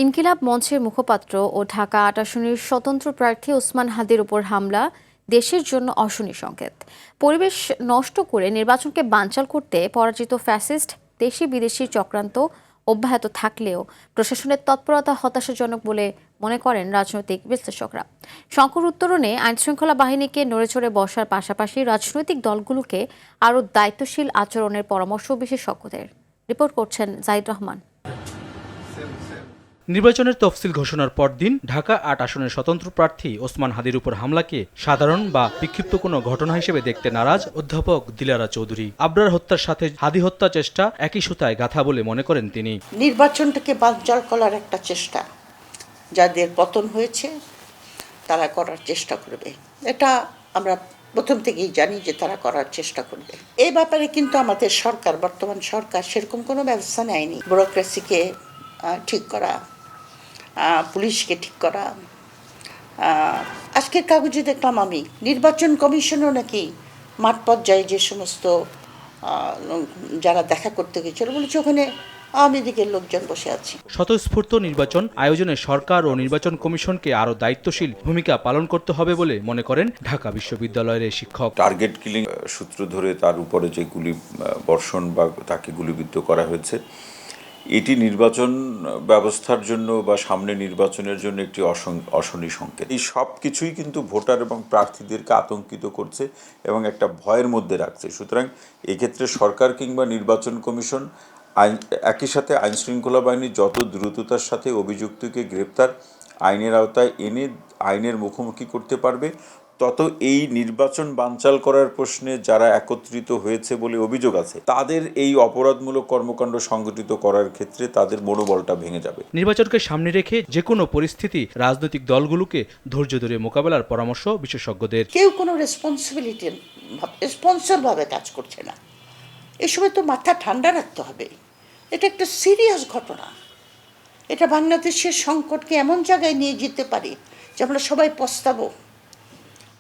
ইনকিলাব মঞ্চের মুখপাত্র ও ঢাকা ৮ আসনের স্বতন্ত্র প্রার্থী ওসমান হাদির উপর হামলা দেশের জন্য অশনি সংকেত। পরিবেশ নষ্ট করে নির্বাচনকে বানচাল করতে পরাজিত ফ্যাসিস্ট দেশি বিদেশি চক্রান্ত অব্যাহত থাকলেও প্রশাসনের তৎপরতা হতাশাজনক বলে মনে করেন রাজনৈতিক বিশ্লেষকরা। সংকট উত্তরণে আইনশৃঙ্খলা বাহিনীকে নড়েচড়ে বসার পাশাপাশি রাজনৈতিক দলগুলোকে আরও দায়িত্বশীল আচরণের পরামর্শ বিশেষজ্ঞদের। রিপোর্ট করছেন জাহিদ রহমান। নির্বাচনের তফসিল ঘোষণার পরদিন ঢাকা ৮ আসনের স্বতন্ত্র প্রার্থী ওসমান হাদির উপর হামলাকে সাধারণ বা বিক্ষিপ্ত কোনো ঘটনা হিসেবে দেখতে নারাজ অধ্যাপক দিলারা চৌধুরী। আবরার হত্যার সাথে হাদি হত্যা চেষ্টা একই সুতায় গাঁথা বলে মনে করেন তিনি। নির্বাচনটাকে বানচাল করার একটা চেষ্টা যাদের পতন হয়েছে তারা করার চেষ্টা করবে, এটা আমরা প্রথম থেকেই জানি যে তারা করার চেষ্টা করবে। এই ব্যাপারে কিন্তু আমাদের সরকার, বর্তমান সরকার সেরকম কোনো ব্যবস্থা নেয়নি। ব্যুরোক্রেসিকে ঠিক করা, পুলিশকে ঠিক করা। আজকের কাগজে দেখলাম আমি নির্বাচন কমিশনও নাকি মাঠ পর্যায়ে যে সমস্ত যারা দেখা করতে গেছিল বলেছে ওখানে আওয়ামী লীগের লোকজন বসে আছে। স্বতঃস্ফূর্ত নির্বাচন আয়োজনে সরকার ও নির্বাচন কমিশনকে আরও দায়িত্বশীল ভূমিকা পালন করতে হবে বলে মনে করেন ঢাকা বিশ্ববিদ্যালয়ের শিক্ষক। টার্গেট কিলিং সূত্র ধরে তার উপরে যে গুলি বর্ষণ বা তাকে গুলিবিদ্ধ করা হয়েছে, এটি নির্বাচন ব্যবস্থার জন্য বা সামনে নির্বাচনের জন্য একটি অশনি সংকেত। এই সব কিছুই কিন্তু ভোটার এবং প্রার্থীদেরকে আতঙ্কিত করছে এবং একটা ভয়ের মধ্যে রাখছে। সুতরাং এক্ষেত্রে সরকার কিংবা নির্বাচন কমিশন একই সাথে আইনশৃঙ্খলা বাহিনী যত দ্রুততার সাথে অভিযুক্তকে গ্রেপ্তার আইনের আওতায় এনে আইনের মুখোমুখি করতে পারবে, তত এই নির্বাচন বানচাল করার প্রশ্নে যারা একত্রিত হয়েছে বলে অভিযোগ আছে তাদের এই অপরাধমূলক কর্মকাণ্ড সংগঠিত করার ক্ষেত্রে তাদের মনোবলটা ভেঙে যাবে। নির্বাচনকে সামনে রেখে যে কোনো পরিস্থিতি রাজনৈতিক দলগুলোকে ধৈর্য ধরে মোকাবেলার পরামর্শ বিশেষজ্ঞদের। কেউ কোনো রেসপন্সিবলভাবে কাজ করছে না। এই সময় তো মাথা ঠান্ডা রাখতে হবে। এটা একটা সিরিয়াস ঘটনা। এটা বাংলাদেশের সংকটকে এমন জায়গায় নিয়ে যেতে পারে যে আমরা সবাই পস্তাবো।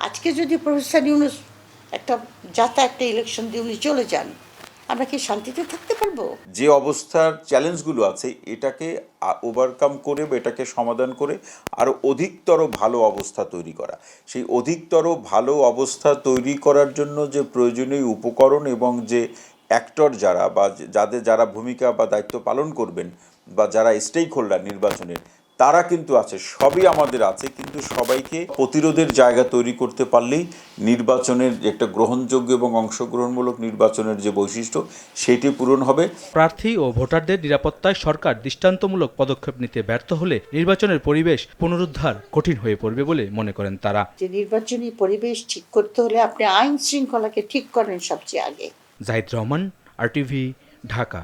আজকে যদি প্রফেসর ইউনূস একটা ইলেকশন দিয়ে উনি চলে যান, আমরা কি শান্তিতে থাকতে পারবো? যে অবস্থার চ্যালেঞ্জগুলো আছে এটাকে ওভারকাম করে বা এটাকে সমাধান করে আরও অধিকতর ভালো অবস্থা তৈরি করা, সেই অধিকতর ভালো অবস্থা তৈরি করার জন্য যে প্রয়োজনীয় উপকরণ এবং যে অ্যাক্টর যারা বা যারা ভূমিকা বা দায়িত্ব পালন করবেন বা যারা স্টেক হোল্ডার নির্বাচনের, তারা কিন্তু আছে, সবই আমাদের আছে। কিন্তু সবাইকে প্রতিরোধের জায়গা তৈরি করতে পারলেই নির্বাচনের একটা গ্রহণযোগ্য এবং অংশগ্রহণমূলক নির্বাচনের যে বৈশিষ্ট্য সেটি পূরণ হবে। প্রার্থী ও ভোটারদের নিরাপত্তায় সরকার দৃষ্টান্তমূলক পদক্ষেপ নিতে ব্যর্থ হলে নির্বাচনের পরিবেশ পুনরুদ্ধার কঠিন হয়ে পড়বে বলে মনে করেন তারা। যে নির্বাচনী পরিবেশ ঠিক করতে হলে আপনি আইন শৃঙ্খলাকে ঠিক করেন সবচেয়ে আগে। জাহিদ রহমান, RTV, ঢাকা।